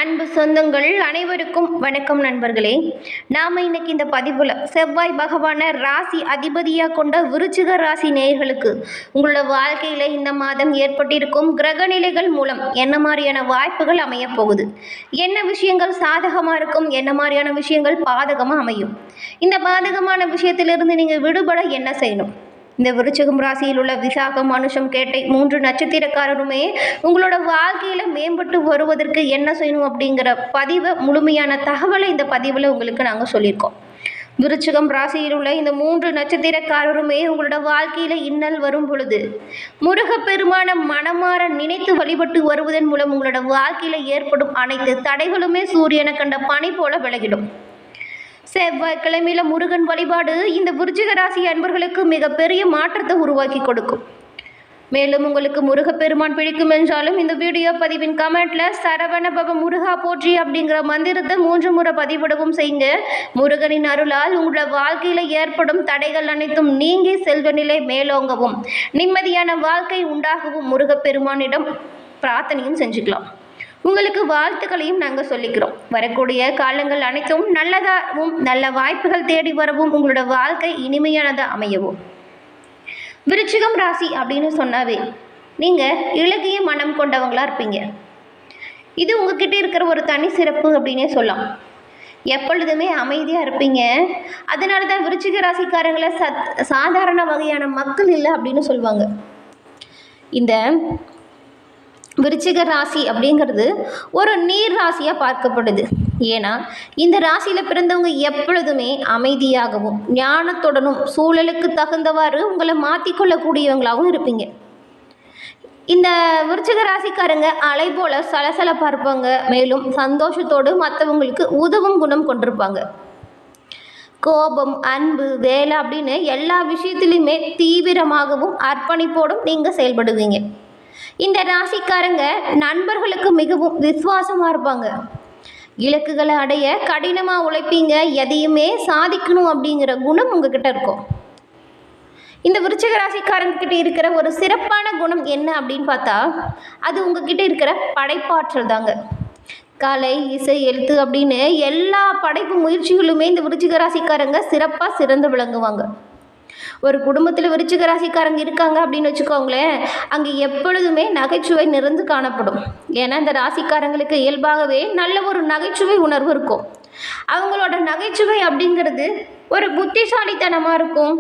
அன்பு சொந்தங்கள் அனைவருக்கும் வணக்கம் நண்பர்களே. நாம் இன்னைக்கு இந்த பதிவில் செவ்வாய் பகவான ராசி அதிபதியாக கொண்ட விருச்சிக ராசி நேயர்களுக்கு உங்களோட வாழ்க்கையில் இந்த மாதம் ஏற்பட்டிருக்கும் கிரக நிலைகள் மூலம் என்ன மாதிரியான வாய்ப்புகள் அமைய போகுது, என்ன விஷயங்கள் சாதகமாக இருக்கும், என்ன மாதிரியான விஷயங்கள் பாதகமாக அமையும், இந்த பாதகமான விஷயத்திலிருந்து நீங்கள் விடுபட என்ன செய்யணும். இந்த விருச்சிகம் ராசியில் உள்ள விசாகம், அனுஷம், கேட்டை 3 நட்சத்திரக்காரருமே உங்களோட வாழ்க்கையில் மேம்பட்டு வருவதற்கு என்ன செய்யணும் அப்படிங்கிற பதிவை, முழுமையான தகவலை இந்த பதிவில் உங்களுக்கு நாங்கள் சொல்லியிருக்கோம். விருச்சிகம் ராசியில் உள்ள இந்த 3 நட்சத்திரக்காரருமே உங்களோட வாழ்க்கையில் இன்னல் வரும் பொழுது முருகப்பெருமான மனமாற நினைத்து வழிபட்டு வருவதன் மூலம் உங்களோட வாழ்க்கையில் ஏற்படும் அனைத்து தடைகளுமே சூரியனை கண்ட பனி போல விலகிடும். செவ்வாய்க்கிழமையில முருகன் வழிபாடு இந்த விருச்சிக ராசி அன்பர்களுக்கு மிகப்பெரிய மாற்றத்தை உருவாக்கி கொடுக்கும். மேலும் உங்களுக்கு முருகப்பெருமான் பிடிக்கும் என்றாலும் இந்த வீடியோ பதிவின் கமெண்ட்ல சரவண பவ முருகா போற்றி அப்படிங்கிற மந்திரத்தை 3 முறை பதிவிடவும் செய்யுங்க. முருகனின் அருளால் உங்களோட வாழ்க்கையில ஏற்படும் தடைகள் அனைத்தும் நீங்கி செல்வ நிலை மேலோங்கவும் நிம்மதியான வாழ்க்கை உண்டாகவும் முருகப்பெருமானிடம் பிரார்த்தனையும் செஞ்சுக்கலாம். உங்களுக்கு வாழ்த்துக்களையும் நாங்கள் சொல்லிக்கிறோம். வரக்கூடிய காலங்கள் அனைத்தும் நல்லதாகவும் நல்ல வாய்ப்புகள் தேடி வரவும் உங்களோட வாழ்க்கை இனிமையானதாக அமையவும். விருச்சிகம் ராசி அப்படின்னு சொன்னாவே நீங்கள் இலகிய மனம் கொண்டவங்களா இருப்பீங்க. இது உங்ககிட்ட இருக்கிற ஒரு தனி சிறப்பு அப்படின்னே சொல்லலாம். எப்பொழுதுமே அமைதியாக இருப்பீங்க. அதனால தான் விருச்சிக ராசிக்காரங்களை சாதாரண வகையான மக்கள் இல்லை அப்படின்னு சொல்லுவாங்க. இந்த விருச்சிக ராசி அப்படிங்கிறது ஒரு நீர் ராசியாக பார்க்கப்படுது. ஏன்னா இந்த ராசியில் பிறந்தவங்க எப்பொழுதுமே அமைதியாகவும் ஞானத்துடனும் சூழலுக்கு தகுந்தவாறு உங்களை மாற்றிக்கொள்ளக்கூடியவங்களாகவும் இருப்பீங்க. இந்த விருச்சிக ராசிக்காரங்க அலை போல சலசலப்பாக இருப்பாங்க. மேலும் சந்தோஷத்தோடு மற்றவங்களுக்கு உதவும் குணம் கொண்டிருப்பாங்க. கோபம், அன்பு, வேலை அப்படின்னு எல்லா விஷயத்திலையுமே தீவிரமாகவும் அர்ப்பணிப்போடும் நீங்கள் செயல்படுவீங்க. இந்த ராசிக்காரங்க நண்பர்களுக்கு மிகவும் விசுவாசமாக இருப்பாங்க. இலக்குகளை அடைய கடினமாக உழைப்பீங்க. எதையுமே சாதிக்கணும் அப்படிங்கிற குணம் உங்ககிட்ட இருக்கும். இந்த விருச்சிக ராசிக்காரங்கிட்ட இருக்கிற ஒரு சிறப்பான குணம் என்ன அப்படின்னு பார்த்தா அது உங்ககிட்ட இருக்கிற படைப்பாற்றல் தாங்க. கலை, இசை, எழுத்து அப்படின்னு எல்லா படைப்பு முயற்சிகளுமே இந்த விருச்சிக ராசிக்காரங்க சிறப்பாக சிறந்து விளங்குவாங்க. ஒரு குடும்பத்தில் விருச்சிக ராசிக்காரங்க இருக்காங்க அப்படின்னு வச்சுக்கோங்களேன், அங்கே எப்பொழுதுமே நகைச்சுவை நிறைந்து காணப்படும். ஏன்னா இந்த ராசிக்காரங்களுக்கு இயல்பாகவே நல்ல ஒரு நகைச்சுவை உணர்வு இருக்கும். அவங்களோட நகைச்சுவை அப்படிங்கிறது ஒரு புத்திசாலித்தனமாக இருக்கும்.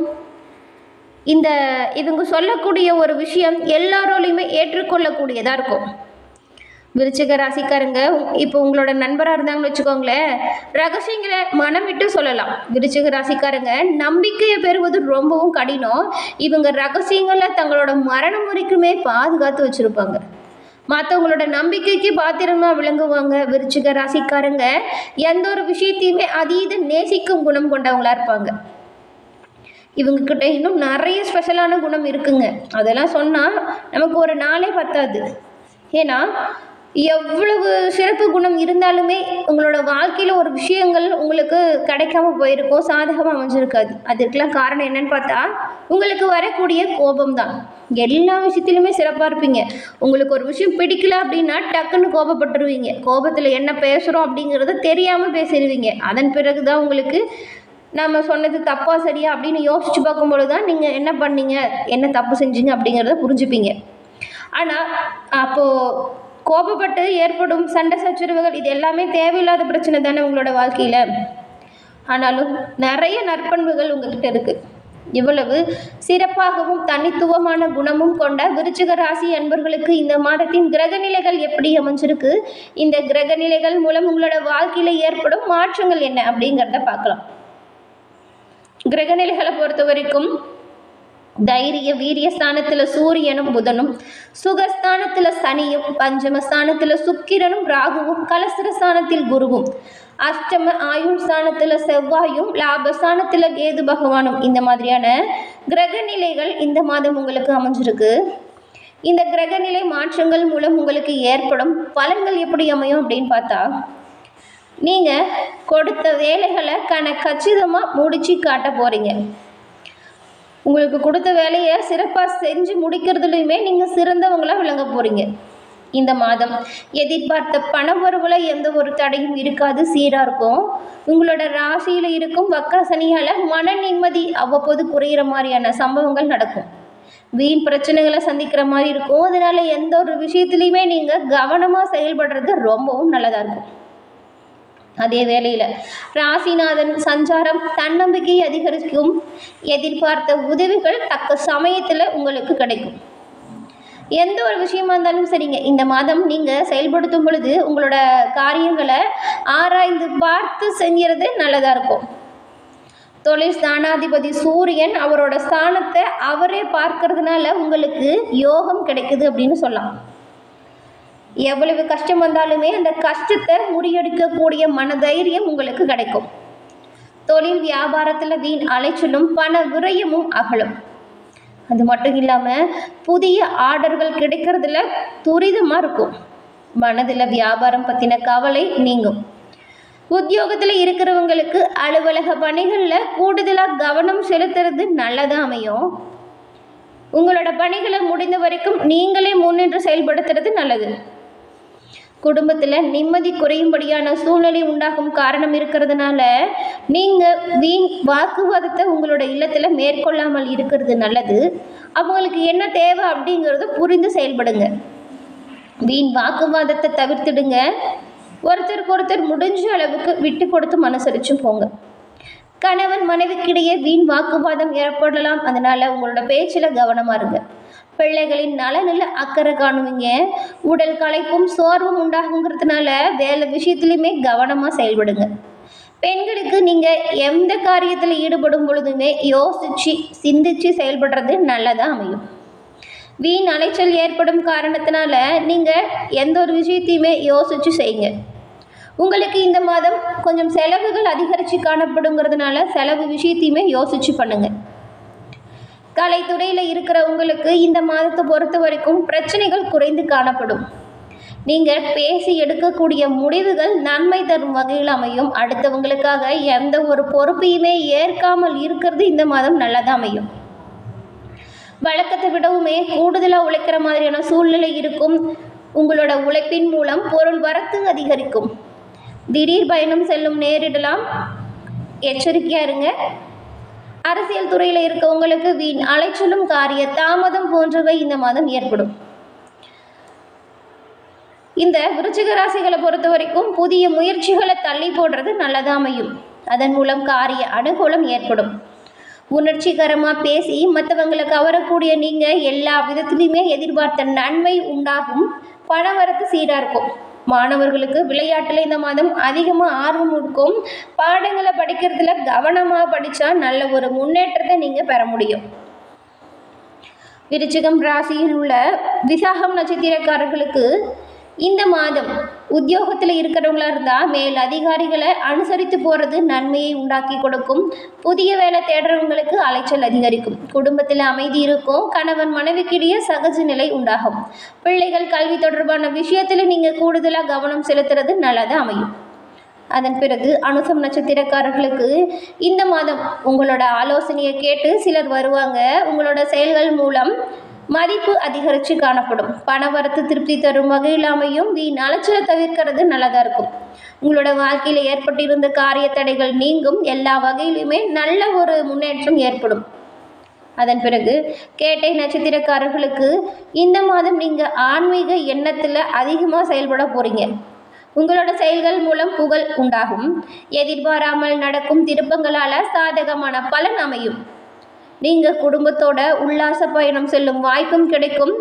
இவங்க சொல்லக்கூடிய ஒரு விஷயம் எல்லாரோடையுமே ஏற்றுக்கொள்ளக்கூடியதாக இருக்கும். விருச்சிக ராசிக்காரங்க இப்போ உங்களோட நண்பராக இருந்தாங்கன்னு வச்சுக்கோங்களேன், ரகசியங்களை மனம் விட்டு சொல்லலாம். விருச்சிக ராசிக்காரங்க நம்பிக்கையை பெறுவது ரொம்பவும் கடினம். இவங்க ரகசியங்களை தங்களோட மரணம் வரைக்குமே பாதுகாத்து வச்சுருப்பாங்க. மற்றவங்களோட நம்பிக்கைக்கு பாத்திரமாக விளங்குவாங்க. விருச்சிக ராசிக்காரங்க எந்த ஒரு விஷயத்தையுமே அதீத நேசிக்கும் குணம் கொண்டவங்களா இருப்பாங்க. இவங்கக்கிட்ட இன்னும் நிறைய ஸ்பெஷலான குணம் இருக்குங்க. அதெல்லாம் சொன்னால் நமக்கு ஒரு நாளே பத்தாது. ஏன்னா எவ்வளவு சிறப்பு குணம் இருந்தாலுமே உங்களோட வாழ்க்கையில் ஒரு விஷயங்கள் உங்களுக்கு கிடைக்காம போயிருக்கும், சாதகமாக அமைஞ்சிருக்காது. அதுக்கெல்லாம் காரணம் என்னன்னு பார்த்தா உங்களுக்கு வரக்கூடிய கோபம் தான். எல்லா விஷயத்திலுமே சிறப்பாக இருப்பீங்க. உங்களுக்கு ஒரு விஷயம் பிடிக்கல அப்படின்னா டக்குன்னு கோபப்பட்டுருவீங்க. கோபத்தில் என்ன பேசுகிறோம் அப்படிங்கிறத தெரியாமல் பேசிடுவீங்க. அதன் பிறகு தான் உங்களுக்கு நம்ம சொன்னது தப்பா சரியா அப்படின்னு யோசிச்சு பார்க்கும்போது தான் நீங்கள் என்ன பண்ணீங்க, என்ன தப்பு செஞ்சீங்க அப்படிங்கிறத புரிஞ்சுப்பீங்க. ஆனால் அப்போது கோபப்பட்டு ஏற்படும் சண்டை சச்சரவுகள் இது எல்லாமே தேவையில்லாத பிரச்சனை தானே உங்களோட வாழ்க்கையில். ஆனாலும் நிறைய நற்பண்புகள் உங்ககிட்ட இருக்குது. இவ்வளவு சிறப்பாகவும் தனித்துவமான குணமும் கொண்ட விருச்சிக ராசி அன்பர்களுக்கு இந்த மாதத்தின் கிரகநிலைகள் எப்படி அமைஞ்சிருக்கு, இந்த கிரகநிலைகள் மூலம் உங்களோட வாழ்க்கையில் ஏற்படும் மாற்றங்கள் என்ன அப்படிங்கிறத பார்க்கலாம். கிரகநிலைகளை பொறுத்த வரைக்கும் தைரிய வீரிய ஸ்தானத்தில் சூரியனும் புதனும், சுகஸ்தானத்தில் சனியும், பஞ்சமஸ்தானத்தில் சுக்கிரனும் ராகுவும், கலசரஸ்தானத்தில் குருவும், அஷ்டம ஆயுள் ஸ்தானத்தில் செவ்வாயும், லாபஸ்தானத்தில் கேது பகவானும் இந்த மாதிரியான கிரகநிலைகள் இந்த மாதம் உங்களுக்கு அமைஞ்சிருக்கு. இந்த கிரகநிலை மாற்றங்கள் மூலம் உங்களுக்கு ஏற்படும் பலன்கள் எப்படி அமையும் அப்படின்னு பார்த்தா நீங்கள் கொடுத்த வேலைகளை கச்சிதமாக முடிச்சு காட்ட போகிறீங்க. உங்களுக்கு கொடுத்த வேலையை சிறப்பாக செஞ்சு முடிக்கிறதுலையுமே நீங்கள் சிறந்தவங்களாக விளங்க போகிறீங்க. இந்த மாதம் எதிர்பார்த்த பணவரவுல எந்த ஒரு தடையும் இருக்காது, சீராக இருக்கும். உங்களோட ராசியில் இருக்கும் வக்ர சனியால் மன நிம்மதி அவ்வப்போது குறையிற மாதிரியான சம்பவங்கள் நடக்கும். வீண் பிரச்சனைகளை சந்திக்கிற மாதிரி இருக்கும். அதனால எந்த ஒரு விஷயத்துலையுமே நீங்கள் கவனமாக செயல்படுறது ரொம்பவும் நல்லதாக இருக்கும். அதே வேளையில் ராசிநாதன் சஞ்சாரம் தன்னம்பிக்கையை அதிகரிக்கும். எதிர்பார்த்த உதவிகள் தக்க சமயத்தில் உங்களுக்கு கிடைக்கும். எந்த ஒரு விஷயமா இருந்தாலும் சரிங்க, இந்த மாதம் நீங்கள் செயல்படுத்தும் பொழுது உங்களோட காரியங்களை ஆராய்ந்து பார்த்து செஞ்சுறது நல்லதாக இருக்கும். தொழில் ஸ்தானாதிபதி சூரியன் அவரோட ஸ்தானத்தை அவரே பார்க்கறதுனால உங்களுக்கு யோகம் கிடைக்குது அப்படின்னு சொல்லலாம். எவ்வளவு கஷ்டம் வந்தாலுமே அந்த கஷ்டத்தை முறியடிக்கக்கூடிய மனதைரியம் உங்களுக்கு கிடைக்கும். தொழில் வியாபாரத்தில் வீண் அலைச்சலும் பண விரயமும் அகலும். அது மட்டும் இல்லாமல் புதிய ஆர்டர்கள் கிடைக்கிறதுல துரிதமாக இருக்கும். மனதில் வியாபாரம் பற்றின கவலை நீங்கும். உத்தியோகத்தில் இருக்கிறவங்களுக்கு அலுவலக பணிகளில் கூடுதலாக கவனம் செலுத்துறது நல்லதாக அமையும். உங்களோட பணிகளை முடிந்த வரைக்கும் நீங்களே முன்னின்று செயல்படுத்துறது நல்லது. குடும்பத்தில் நிம்மதி குறையும்படியான சூழ்நிலை உண்டாகும் காரணம் இருக்கிறதுனால நீங்கள் வீண் வாக்குவாதத்தை உங்களோட இல்லத்தில் மேற்கொள்ளாமல் இருக்கிறது நல்லது. அவங்களுக்கு என்ன தேவை அப்படிங்கிறத புரிந்து செயல்படுங்க. வீண் வாக்குவாதத்தை தவிர்த்துடுங்க. ஒருத்தருக்கு ஒருத்தர் முடிஞ்ச அளவுக்கு விட்டு கொடுத்து மனசரிச்சும் போங்க. கணவன் மனைவிக்கிடையே வீண் வாக்குவாதம் ஏற்படலாம். அதனால் உங்களோட பேச்சில் கவனமாக இருங்க. பிள்ளைகளின் நலனில் அக்கறை காணுவீங்க. உடல் களைப்பும் சோர்வும் உண்டாகுங்கிறதுனால வேலை விஷயத்துலையுமே கவனமாக செயல்படுங்க. பெண்களுக்கு நீங்கள் எந்த காரியத்தில் ஈடுபடும் பொழுதுமே யோசித்து சிந்தித்து செயல்படுறது நல்லதாக அமையும். வீண் அலைச்சல் ஏற்படும் காரணத்தினால நீங்கள் எந்த ஒரு விஷயத்தையுமே யோசித்து செய்யுங்க. உங்களுக்கு இந்த மாதம் கொஞ்சம் செலவுகள் அதிகரித்து காணப்படுங்கிறதுனால செலவு விஷயத்தையுமே யோசித்து பண்ணுங்கள். கலைத்துறையில் இருக்கிற உங்களுக்கு இந்த மாதத்தை பொறுத்த வரைக்கும் பிரச்சனைகள் குறைந்து காணப்படும். நீங்கள் பேசி எடுக்கக்கூடிய முடிவுகள் நன்மை தரும் வகையில் அமையும். அடுத்தவங்களுக்காக எந்த ஒரு பொறுப்பையுமே ஏற்காமல் இருக்கிறது இந்த மாதம் நல்லதாக அமையும். வழக்கத்தை விடவுமே கூடுதலாக உழைக்கிற மாதிரியான சூழ்நிலை இருக்கும். உங்களோட உழைப்பின் மூலம் பொருள் வரத்து அதிகரிக்கும். திடீர் பயணம் செல்லும் நேரிடலாம், எச்சரிக்கையாக இருங்க. அரசியல் துறையில் இருக்கவங்களுக்கு வீண் அலைச்சலும் காரிய தாமதம் போன்றவை இந்த மாதம் ஏற்படும். இந்த விருச்சிக ராசிகளை பொறுத்த வரைக்கும் புதிய முயற்சிகளை தள்ளி போடுறது நல்லதாக அமையும். அதன் மூலம் காரிய அனுகூலம் ஏற்படும். உணர்ச்சிகரமாக பேசி மற்றவங்களை கவரக்கூடிய நீங்கள் எல்லா விதத்துலையுமே எதிர்பார்த்த நன்மை உண்டாகும். பணவரத்து சீராக இருக்கும். மாணவர்களுக்கு விளையாட்டில் இந்த மாதம் அதிகமாக ஆர்வம் இருக்கும். பாடங்களை படிக்கிறதுல கவனமாக படித்தா நல்ல ஒரு முன்னேற்றத்தை நீங்கள் பெற முடியும். விருச்சிகம் ராசியில் உள்ள விசாகம் நட்சத்திரக்காரர்களுக்கு இந்த மாதம் உத்தியோகத்தில் இருக்கிறவங்களா இருந்தால் மேல் அதிகாரிகளை அனுசரித்து போகிறது நன்மையை உண்டாக்கி கொடுக்கும். புதிய வேலை தேடுறவங்களுக்கு அலைச்சல் அதிகரிக்கும். குடும்பத்தில் அமைதி இருக்கும். கணவன் மனைவிக்கிடையே சகஜ நிலை உண்டாகும். பிள்ளைகள் கல்வி தொடர்பான விஷயத்தில் நீங்கள் கூடுதலாக கவனம் செலுத்துறது நல்லதாக அமையும். அதன் பிறகு அனுசம் நட்சத்திரக்காரர்களுக்கு இந்த மாதம் உங்களோட ஆலோசனையை கேட்டு சிலர் வருவாங்க. உங்களோட செயல்கள் மூலம் மதிப்பு அதிகரித்து காணப்படும். பணவரத்து திருப்தி தரும் வகையில் அமையும். வீண் அலைச்சலை தவிர்க்கிறது நல்லதாக இருக்கும். உங்களோட வாழ்க்கையில் ஏற்பட்டிருந்த காரிய தடைகள் நீங்கும். எல்லா வகையிலுமே நல்ல ஒரு முன்னேற்றம் ஏற்படும். அதன் பிறகு கேட்டை நட்சத்திரக்காரர்களுக்கு இந்த மாதம் நீங்கள் ஆன்மீக எண்ணத்தில் அதிகமாக செயல்பட போகிறீங்க. உங்களோட செயல்கள் மூலம் புகழ் உண்டாகும். எதிர்பாராமல் நடக்கும் திருப்பங்களால் சாதகமான பலன் அமையும். நீங்கள் குடும்பத்தோட உல்லாச பயணம் செல்லும் வாய்ப்பும் கிடைக்கும்.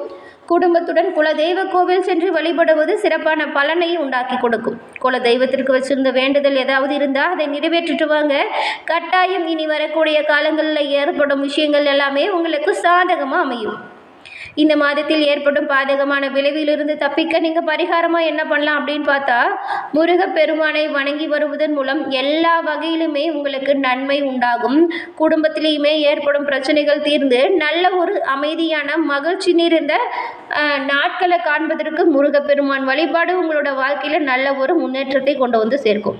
குடும்பத்துடன் குலதெய்வ கோவில் சென்று வழிபடுவது சிறப்பான பலனை உண்டாக்கி கொடுக்கும். குலதெய்வத்திற்கு வச்சிருந்த வேண்டுதல் ஏதாவது இருந்தால் அதை நிறைவேற்றிட்டு வாங்க. கட்டாயம் இனி வரக்கூடிய காலங்களில் ஏற்படும் விஷயங்கள் எல்லாமே உங்களுக்கு சாதகமாக அமையும். இந்த மாதத்தில் ஏற்படும் பாதகமான விளைவிலிருந்து தப்பிக்க நீங்கள் பரிகாரமாக என்ன பண்ணலாம் அப்படின்னு பார்த்தா, முருகப்பெருமானை வணங்கி வருவதன் மூலம் எல்லா வகையிலுமே உங்களுக்கு நன்மை உண்டாகும். குடும்பத்திலேயுமே ஏற்படும் பிரச்சனைகள் தீர்ந்து நல்ல ஒரு அமைதியான மகிழ்ச்சி நிறைந்த நாட்களை காண்பதற்கு முருகப்பெருமான் வழிபாடு உங்களோட வாழ்க்கையில் நல்ல ஒரு முன்னேற்றத்தை கொண்டு வந்து சேர்க்கும்.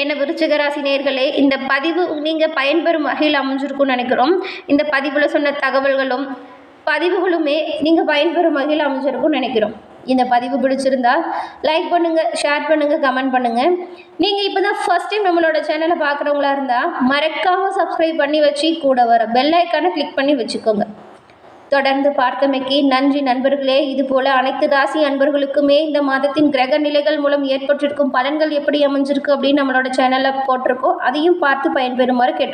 என்ன விருச்சிக ராசி நேயர்களே, இந்த பதிவு நீங்கள் பயன்பெறும் வகையில் அமைஞ்சிருக்கும்னு நினைக்கிறோம். இந்த பதிவில் சொன்ன தகவல்களும் பதிவுகளுமே நீங்கள் பயன்பெறும் வகையில் அமைஞ்சிருக்கும்னு நினைக்கிறோம். இந்த பதிவு பிடிச்சிருந்தா லைக் பண்ணுங்கள், ஷேர் பண்ணுங்கள், கமெண்ட் பண்ணுங்கள். நீங்கள் இப்போ தான் ஃபர்ஸ்ட் டைம் நம்மளோட சேனலை பார்க்குறவங்களா இருந்தால் மறக்காமல் சப்ஸ்கிரைப் பண்ணி வச்சு கூட வர பெல் ஐக்கானை கிளிக் பண்ணி வச்சுக்கோங்க. தொடர்ந்து பார்த்தமைக்கு நன்றி நண்பர்களே. இதுபோல் அனைத்து ராசி அன்பர்களுக்குமே இந்த மாதத்தின் கிரக நிலைகள் மூலம் ஏற்பட்டிருக்கும் பலன்கள் எப்படி அமைஞ்சிருக்கு அப்படின்னு நம்மளோட சேனலில் போட்டிருக்கோம். அதையும் பார்த்து பயன்பெறுமாறு கேட்டு